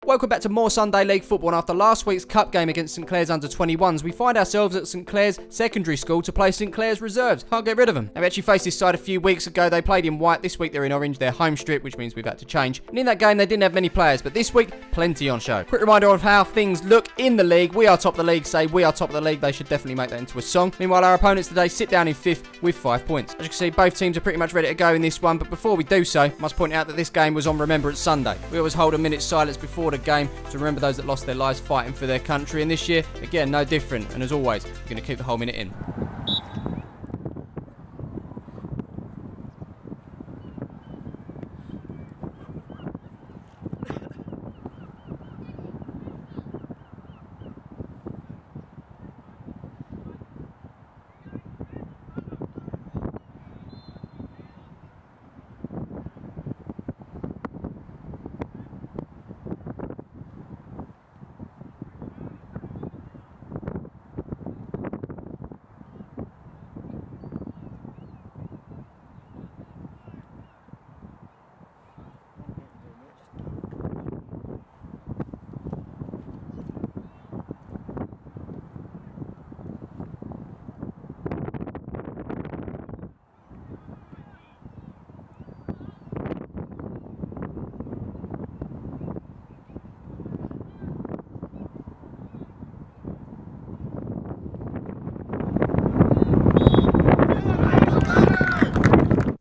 Welcome back to more Sunday League football, and after last week's cup game against St Clair's under-21s, we find ourselves at St Clair's secondary school to play St Clair's reserves. Can't get rid of them. Now, we actually faced this side a few weeks ago. They played in white. This week they're in orange, their home strip, which means we've had to change. And in that game they didn't have many players, but this week, plenty on show. Quick reminder of how things look in the league. We are top of the league, say we are top of the league. They should definitely make that into a song. Meanwhile, our opponents today sit down in 5th with 5 points. As you can see, both teams are pretty much ready to go in this one, but before we do so, I must point out that this game was on Remembrance Sunday. We always hold a minute's silence before the game to remember those that lost their lives fighting for their country, and this year, again, no different, and as always, we're going to keep the whole minute in.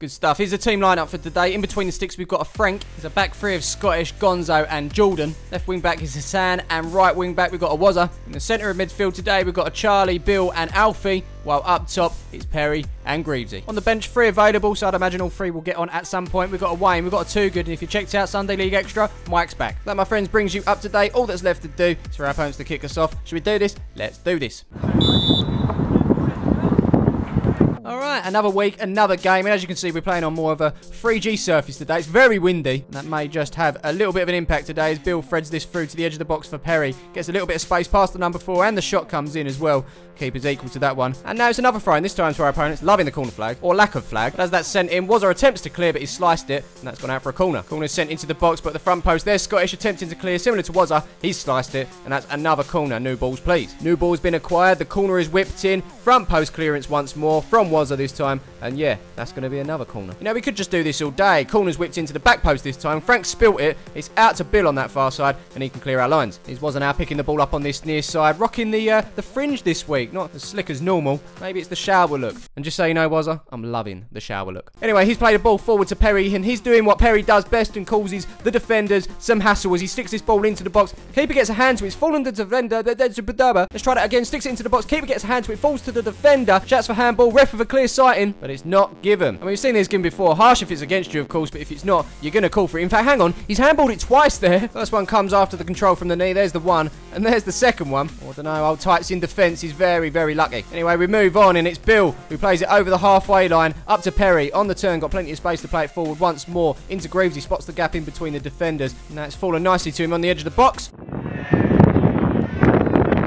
Good stuff. Here's the team lineup for today. In between the sticks, we've got a Frank. There's a back three of Scottish, Gonzo and Jordan. Left wing back is Hassan, and right wing back we've got a Wazza. In the centre of midfield today, we've got a Charlie, Bill and Alfie, while up top it's Perry and Greavesy. On the bench, 3 available, so I'd imagine all 3 will get on at some point. We've got a Wayne, we've got a Too Good, and if you checked out Sunday League Extra, Mike's back. That, my friends, brings you up to date. All that's left to do is for our opponents to kick us off. Should we do this? Let's do this. Alright, another week, another game, and as you can see, we're playing on more of a 3G surface today. It's very windy, and that may just have a little bit of an impact today as Bill threads this through to the edge of the box for Perry. Gets a little bit of space past the number 4, and the shot comes in as well. Keeper's equal to that one. And now it's another throw, and this time to our opponents, loving the corner flag, or lack of flag. But as that's sent in, Wazza attempts to clear, but he's sliced it, and that's gone out for a corner. Corner's sent into the box, but at the front post, there's Scottish attempting to clear, similar to Wazza. He's sliced it, and that's another corner. New balls, please. New ball's been acquired, the corner is whipped in, front post clearance once more, from Wazza this time, and yeah, that's going to be another corner. You know, we could just do this all day. Corner's whipped into the back post this time. Frank spilt it. It's out to Bill on that far side, and he can clear our lines. He's Wazza now picking the ball up on this near side, rocking the fringe this week. Not as slick as normal. Maybe it's the shower look. And just so you know, Wazza, I'm loving the shower look. Anyway, he's played a ball forward to Perry, and he's doing what Perry does best and causes the defenders some hassle as he sticks this ball into the box. Keeper gets a hand to it. It's fallen to the defender. Let's try that again. Sticks it into the box. Keeper gets a hand to it. Falls to the defender. Shouts for handball. Ref with a clear sighting, but it's not given. And we've seen this given before. Harsh if it's against you, of course, but if it's not, you're going to call for it. In fact, hang on. He's handballed it twice there. First one comes after the control from the knee. There's the one. And there's the second one. Oh, I don't know. Old Tights in defence. He's very, very lucky. Anyway, we move on, and it's Bill who plays it over the halfway line up to Perry on the turn. Got plenty of space to play it forward once more into Greaves. He spots the gap in between the defenders. And now it's fallen nicely to him on the edge of the box.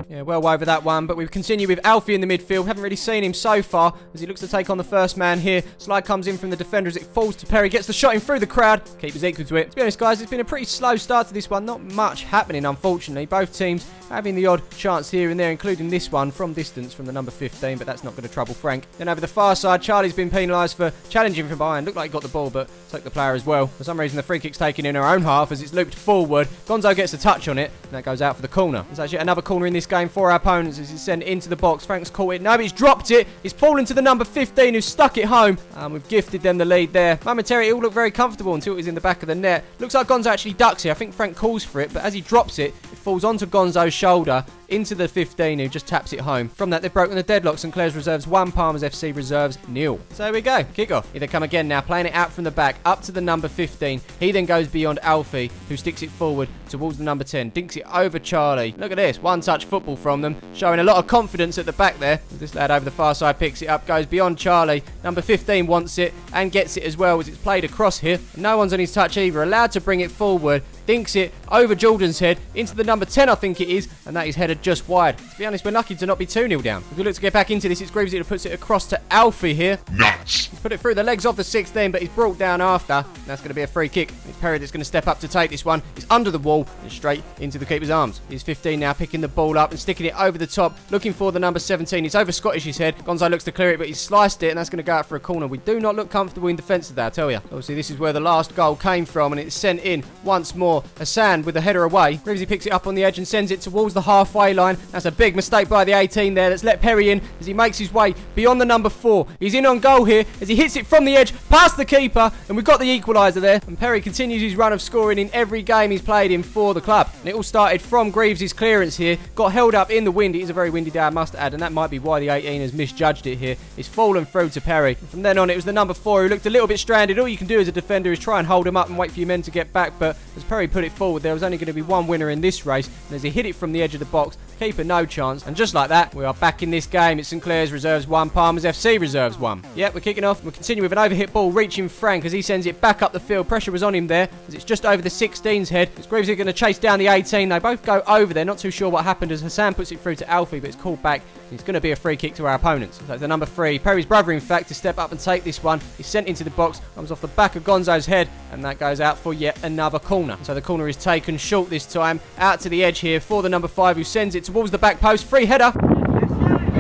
Yeah, well over that one, but we continue with Alfie in the midfield. Haven't really seen him so far as he looks to take on the first man here. Slide comes in from the defender as it falls to Perry. Gets the shot in through the crowd. Keeper's equal to it. To be honest, guys, it's been a pretty slow start to this one. Not much happening, unfortunately. Both teams having the odd chance here and there, including this one from distance from the number 15, but that's not going to trouble Frank. Then over the far side, Charlie's been penalised for challenging from behind. Looked like he got the ball, but took the player as well. For some reason, the free kick's taken in our own half as it's looped forward. Gonzo gets a touch on it, and that goes out for the corner. There's actually another corner in this game for our opponents as it's sent into the box. Frank's caught it. No, but he's dropped it. He's fallen to the number 15 who stuck it home. And we've gifted them the lead there. Momentarily, it all looked very comfortable until it was in the back of the net. Looks like Gonzo actually ducks here. I think Frank calls for it, but as he drops it, it falls onto Gonzo's shoulder into the 15 who just taps it home. From that, they've broken the deadlock. St Clair's reserves 1, Palmer's FC reserves 0. So there we go. Kick off. Here they come again now, playing it out from the back up to the number 15. He then goes beyond Alfie, who sticks it forward towards the number 10. Dinks it over Charlie. Look at this. One-touch football from them, showing a lot of confidence at the back there. This lad over the far side picks it up, goes beyond Charlie. Number 15 wants it and gets it as well as it's played across here. No one's on his touch either. Allowed to bring it forward. dinks it over Jordan's head into the number 10, I think it is, and that is headed just wide. To be honest, we're lucky to not be 2-0 down. If we look to get back into this, it's Greavesy that puts it across to Alfie here. Nuts. He's put it through the legs of the 16, but he's brought down after. That's going to be a free kick. It's Perry that's going to step up to take this one. He's under the wall and straight into the keeper's arms. He's 15 now, picking the ball up and sticking it over the top, looking for the number 17. It's over Scottish's head. Gonzo looks to clear it, but he's sliced it, and that's going to go out for a corner. We do not look comfortable in defence today, I tell you. Obviously, this is where the last goal came from, and it's sent in once more. Hassan with the header away. Greavesy picks it up on the edge and sends it towards the halfway line. That's a big mistake by the 18 there. That's let Perry in as he makes his way beyond the number 4. He's in on goal here as he hits it from the edge past the keeper, and we've got the equaliser there. And Perry continues his run of scoring in every game he's played in for the club. And it all started from Greaves' clearance here. Got held up in the wind. It is a very windy day, I must add, and that might be why the 18 has misjudged it here. It's fallen through to Perry. From then on, it was the number 4 who looked a little bit stranded. All you can do as a defender is try and hold him up and wait for your men to get back, but as Perry put it forward, there was only going to be one winner in this race, and as he hit it from the edge of the box, keeper no chance, and just like that, we are back in this game. It's St Clair's reserves 1, Palmer's FC reserves 1. Yep, we're kicking off. We'll continue with an overhit ball reaching Frank as he sends it back up the field. Pressure was on him there as it's just over the 16's head. It's Greavesy going to chase down the 18. They both go over there. Not too sure what happened as Hassan puts it through to Alfie, but it's called back. It's going to be a free kick to our opponents. So it's the number 3, Perry's brother, in fact, to step up and take this one. He's sent into the box, comes off the back of Gonzo's head, and that goes out for yet another corner. So the corner is taken short this time, out to the edge here for the number 5, who sends it towards the back post. Free header.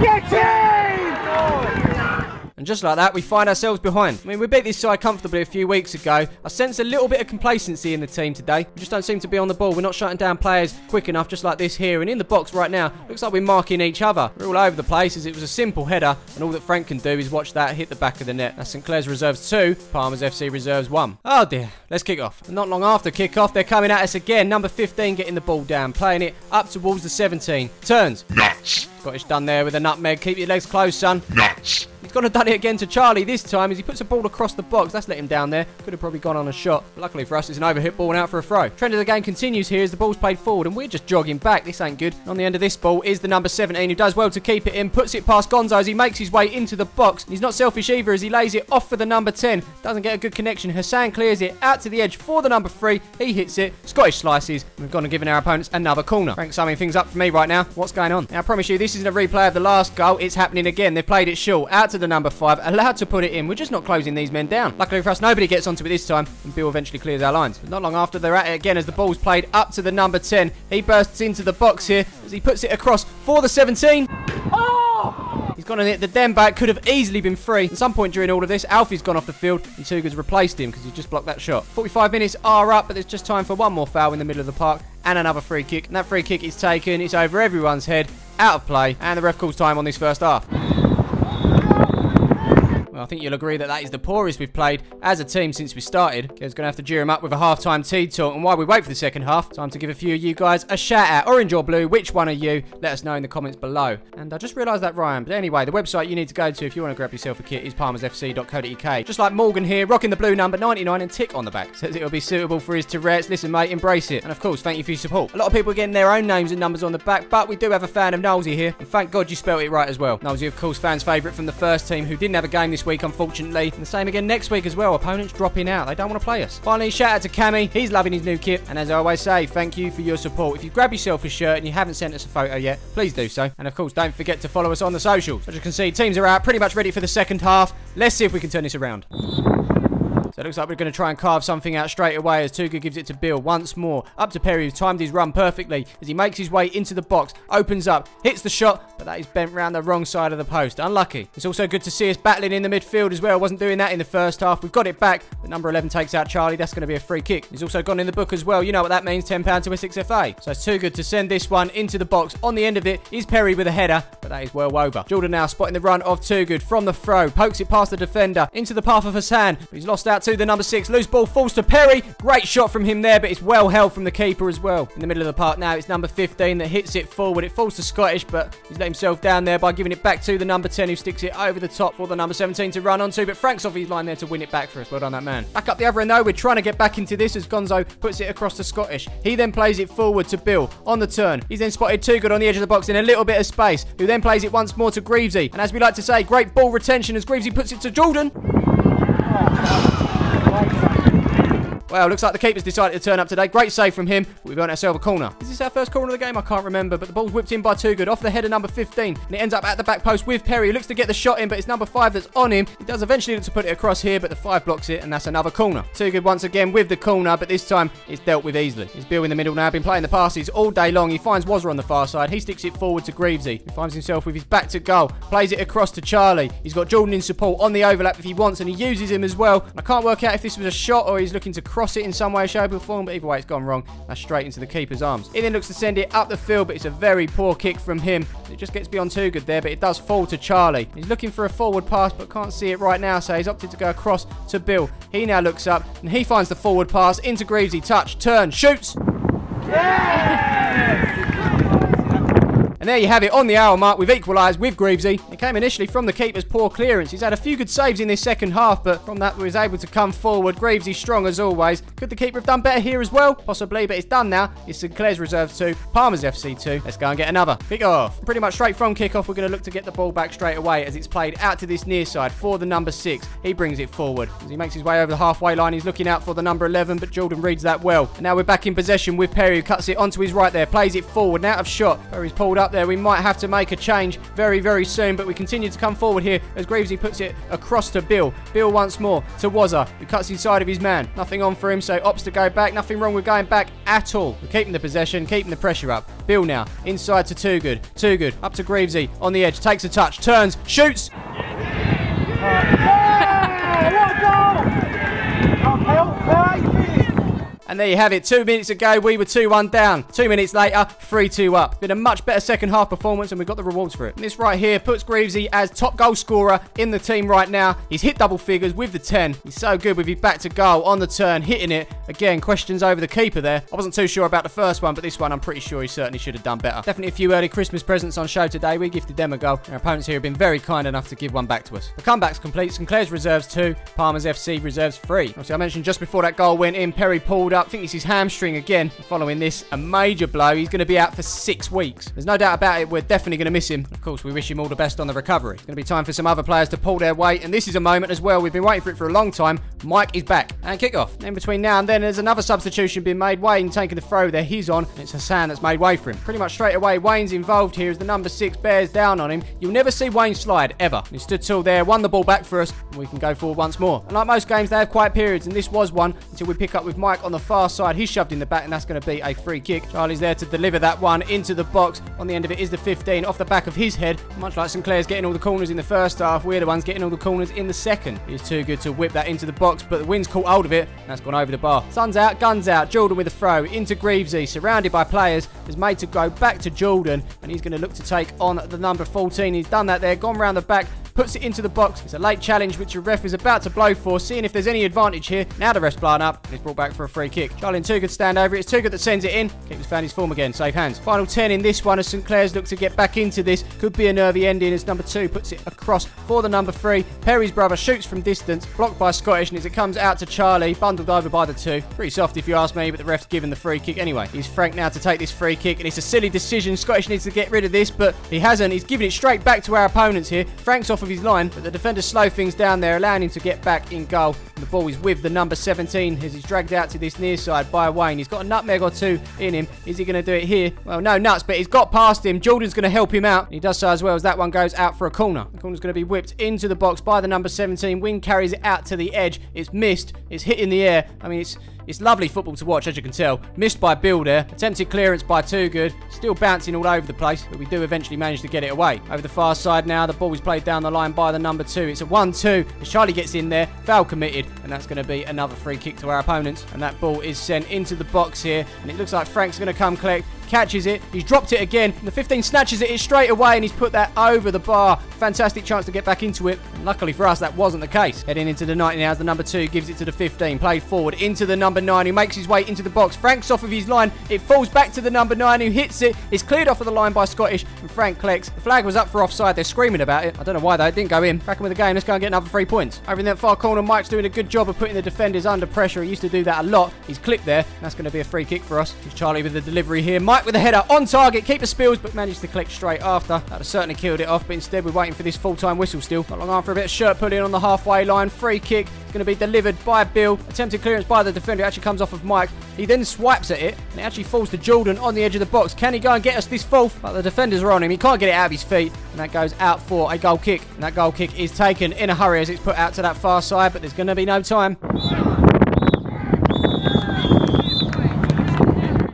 Get in! And just like that, we find ourselves behind. I mean, we beat this side comfortably a few weeks ago. I sense a little bit of complacency in the team today. We just don't seem to be on the ball. We're not shutting down players quick enough, just like this here. And in the box right now, looks like we're marking each other. We're all over the place as it was a simple header, and all that Frank can do is watch that hit the back of the net. That's St Clair's reserves 2, Palmer's FC reserves 1. Oh dear, let's kick off. And not long after kick-off, they're coming at us again. Number 15 getting the ball down, playing it up towards the 17. Turns. Nuts. Scottish done there with a nutmeg. Keep your legs closed, son. Nuts. He's gone and done it again to Charlie this time as he puts a ball across the box. That's let him down there. Could have probably gone on a shot. But luckily for us, it's an overhit ball and out for a throw. Trend of the game continues here as the ball's played forward and we're just jogging back. This ain't good. On the end of this ball is the number 17 who does well to keep it in. Puts it past Gonzo as he makes his way into the box. He's not selfish either as he lays it off for the number 10. Doesn't get a good connection. Hassan clears it out to the edge for the number 3. He hits it. Scottish slices. And we've gone and given our opponents another corner. Frank's summing things up for me right now. What's going on? Now, I promise you, this isn't a replay of the last goal. It's happening again. They've played it short. Out to the number 5. Allowed to put it in. We're just not closing these men down. Luckily for us, nobody gets onto it this time, and Bill eventually clears our lines. But not long after, they're at it again as the ball's played up to the number 10. He bursts into the box here as he puts it across for the 17. Oh! He's gone and hit the den back. Could have easily been free. At some point during all of this, Alfie's gone off the field, and Tuga's replaced him because he just blocked that shot. 45 minutes are up, but there's just time for one more foul in the middle of the park and another free kick. And that free kick is taken. It's over everyone's head, out of play, and the ref calls time on this first half. Well, I think you'll agree that that is the poorest we've played as a team since we started. Kev's going to have to gear him up with a half-time tea talk. And while we wait for the second half, time to give a few of you guys a shout-out. Orange or blue, which one are you? Let us know in the comments below. And I just realised that rhyme. But anyway, the website you need to go to if you want to grab yourself a kit is palmersfc.co.uk. Just like Morgan here, rocking the blue number 99 and tick on the back. Says it'll be suitable for his Tourette's. Listen, mate, embrace it. And of course, thank you for your support. A lot of people are getting their own names and numbers on the back, but we do have a fan of Knowlesy here. And thank God you spelt it right as well. Knowlesy, of course, fans' favourite from the first team who didn't have a game this week, unfortunately. And the same again next week as well. Opponents dropping out. They don't want to play us. Finally, shout out to Cammy. He's loving his new kit. And as I always say, thank you for your support. If you grab yourself a shirt and you haven't sent us a photo yet, please do so. And of course, don't forget to follow us on the socials. As you can see, teams are out, pretty much ready for the second half. Let's see if we can turn this around. So it looks like we're going to try and carve something out straight away as Tuga gives it to Bill once more. Up to Perry, who's timed his run perfectly as he makes his way into the box, opens up, hits the shot, but that is bent round the wrong side of the post. Unlucky. It's also good to see us battling in the midfield as well. Wasn't doing that in the first half. We've got it back, but number 11 takes out Charlie. That's going to be a free kick. He's also gone in the book as well. You know what that means, £10 to Essex FA. So it's too good to send this one into the box. On the end of it is Perry with a header, but that is well over. Jordan now spotting the run of Too Good from the throw. Pokes it past the defender into the path of Hassan, but he's lost out to the number 6. Loose ball falls to Perry. Great shot from him there, but it's well held from the keeper as well. In the middle of the park now, it's number 15 that hits it forward. It falls to Scottish, but he's let himself down there by giving it back to the number 10 who sticks it over the top for the number 17 to run onto, but Frank's off his line there to win it back for us. Well done, that man. Back up the other end though, we're trying to get back into this as Gonzo puts it across to Scottish. He then plays it forward to Bill on the turn. He's then spotted Too Good on the edge of the box in a little bit of space, who then plays it once more to Greavesy. And as we like to say, great ball retention as Greavesy puts it to Jordan. Well, looks like the keeper's decided to turn up today. Great save from him, but we've earned ourselves a corner. Is this our first corner of the game? I can't remember, but the ball's whipped in by Too Good off the head of number 15, and it ends up at the back post with Perry, who looks to get the shot in, but it's number 5 that's on him. He does eventually look to put it across here, but the 5 blocks it, and that's another corner. Too Good once again with the corner, but this time it's dealt with easily. It's Bill in the middle now, been playing the passes all day long. He finds Wazza on the far side. He sticks it forward to Greavesy, who finds himself with his back to goal, plays it across to Charlie. He's got Jordan in support on the overlap if he wants, and he uses him as well. I can't work out if this was a shot or he's looking to cross it in some way, shape or form, but either way it's gone wrong. That's straight into the keeper's arms. He then looks to send it up the field, but it's a very poor kick from him. It just gets beyond Too Good there, but it does fall to Charlie. He's looking for a forward pass, but can't see it right now, so he's opted to go across to Bill. He now looks up, and he finds the forward pass into Greavesy. Touch, turn, shoots! Yeah! And there you have it, on the hour mark, we've equalised with Greavesy. It came initially from the keeper's poor clearance. He's had a few good saves in this second half, but from that we was able to come forward. Greavesy strong as always. Could the keeper have done better here as well? Possibly, but it's done now. It's Sinclair's reserves 2, Palmer's FC 2. Let's go and get another. Kick off. Pretty much straight from kick-off, we're going to look to get the ball back straight away as it's played out to this near side for the number 6. He brings it forward. As he makes his way over the halfway line, he's looking out for the number 11, but Jordan reads that well. And now we're back in possession with Perry, who cuts it onto his right there, plays it forward, and out of shot. Perry's pulled up there. We might have to make a change very, very soon, but we continue to come forward here as Greavesy puts it across to Bill. Bill once more to Wazza, who cuts inside of his man. Nothing on for him, so opts to go back. Nothing wrong with going back at all. We're keeping the possession, keeping the pressure up. Bill now, inside to Too Good. Too Good, up to Greavesy, on the edge, takes a touch, turns, shoots! And there you have it. 2 minutes ago, we were 2-1 down. 2 minutes later, 3-2 up. Been a much better second half performance, and we've got the rewards for it. And this right here puts Greavesy as top goal scorer in the team right now. He's hit double figures with the 10. He's so good with his back to goal on the turn, hitting it. Again, questions over the keeper there. I wasn't too sure about the first one, but this one I'm pretty sure he certainly should have done better. Definitely a few early Christmas presents on show today. We gifted them a goal. Our opponents here have been very kind enough to give one back to us. The comeback's complete. Sinclair's reserves 2, Palmer's FC reserves 3. Obviously, I mentioned just before that goal went in, Perry pulled up. I think it's his hamstring again. Following this, a major blow. He's going to be out for 6 weeks. There's no doubt about it. We're definitely going to miss him. Of course, we wish him all the best on the recovery. It's going to be time for some other players to pull their weight, and this is a moment as well. We've been waiting for it for a long time. Mike is back. And kick-off. In between now and then, there's another substitution being made. Wayne taking the throw there. He's on, and it's Hassan that's made way for him. Pretty much straight away, Wayne's involved here as the number 6 bears down on him. You'll never see Wayne slide, ever. He stood tall there, won the ball back for us, and we can go forward once more. And like most games, they have quiet periods, and this was one until we pick up with Mike on the far side. He's shoved in the back, and that's going to be a free kick. Charlie's there to deliver that one into the box. On the end of it is the 15 off the back of his head. Much like Sinclair's getting all the corners in the first half, we're the ones getting all the corners in the second. He's too good to whip that into the box, but the wind's caught hold of it, and that's gone over the bar. Sun's out, guns out. Jordan with a throw into Greavesy, surrounded by players, is made to go back to Jordan, and he's going to look to take on the number 14. He's done that there, gone round the back, puts it into the box. It's a late challenge which the ref is about to blow for, seeing if there's any advantage here. Now the ref's blown up, and it's brought back for a free kick. Charlie and Too Good stand over it. It's Too Good that sends it in. Keeper's found his form again. Safe hands. Final 10 in this one as Sinclair's look to get back into this. Could be a nervy ending as number 2 puts it across for the number 3. Perry's brother shoots from distance, blocked by Scottish, and as it comes out to Charlie, bundled over by the 2. Pretty soft if you ask me, but the ref's given the free kick anyway. He's Frank now to take this free kick, and it's a silly decision. Scottish needs to get rid of this, but he hasn't. He's giving it straight back to our opponents here. Frank's off of his line, but the defenders slow things down there, allowing him to get back in goal. And the ball is with the number 17 as he's dragged out to this near side by Wayne. He's got a nutmeg or 2 in him. Is he going to do it here? Well, no nuts, but he's got past him. Jordan's going to help him out. And he does so as well as that one goes out for a corner. The corner's going to be whipped into the box by the number 17. Wing carries it out to the edge. It's missed. It's hit in the air. I mean, it's lovely football to watch, as you can tell. Missed by Bill there. Attempted clearance by Too Good. Still bouncing all over the place, but we do eventually manage to get it away. Over the far side now, the ball is played down the line by the number 2. It's a 1-2 as Charlie gets in there. Foul committed, and that's going to be another free kick to our opponents. And that ball is sent into the box here, and it looks like Frank's going to come collect. Catches it, he's dropped it again, and the 15 snatches it straight away, and he's put that over the bar. Fantastic chance to get back into it, and luckily for us that wasn't the case. Heading into the 90 now as the number 2 gives it to the 15, played forward into the number 9, who makes his way into the box. Frank's off of his line, it falls back to the number 9 who hits it. It's cleared off of the line by Scottish, and Frank collects. The flag was up for offside, they're screaming about it. I don't know why though, it didn't go in. Cracking with the game, let's go and get another 3 points. Over in that far corner, Mike's doing a good job of putting the defenders under pressure. He used to do that a lot. He's clipped there, and that's going to be a free kick for us. Here's Charlie with the delivery here. Mike Mike with the header on target. Keeper spills, but managed to collect straight after. That would have certainly killed it off, but instead we're waiting for this full-time whistle still. Not long after, a bit of shirt pulling on the halfway line. Free kick going to be delivered by Bill. Attempted clearance by the defender. It actually comes off of Mike. He then swipes at it, and it actually falls to Jordan on the edge of the box. Can he go and get us this fourth? But the defenders are on him. He can't get it out of his feet, and that goes out for a goal kick. And that goal kick is taken in a hurry as it's put out to that far side, but there's going to be no time.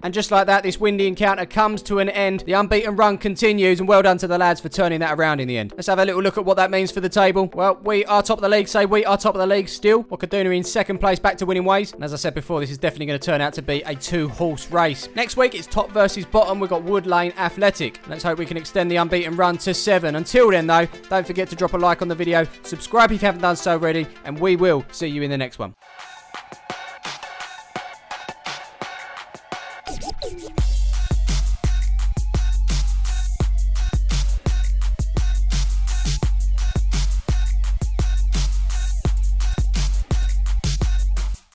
And just like that, this windy encounter comes to an end. The unbeaten run continues, and well done to the lads for turning that around in the end. Let's have a little look at what that means for the table. Well, we are top of the league. Say we are top of the league still. Wakaduna in second place, back to winning ways. And as I said before, this is definitely going to turn out to be a two-horse race. Next week, it's top versus bottom. We've got Wood Lane Athletic. Let's hope we can extend the unbeaten run to 7. Until then, though, don't forget to drop a like on the video. Subscribe if you haven't done so already, and we will see you in the next one.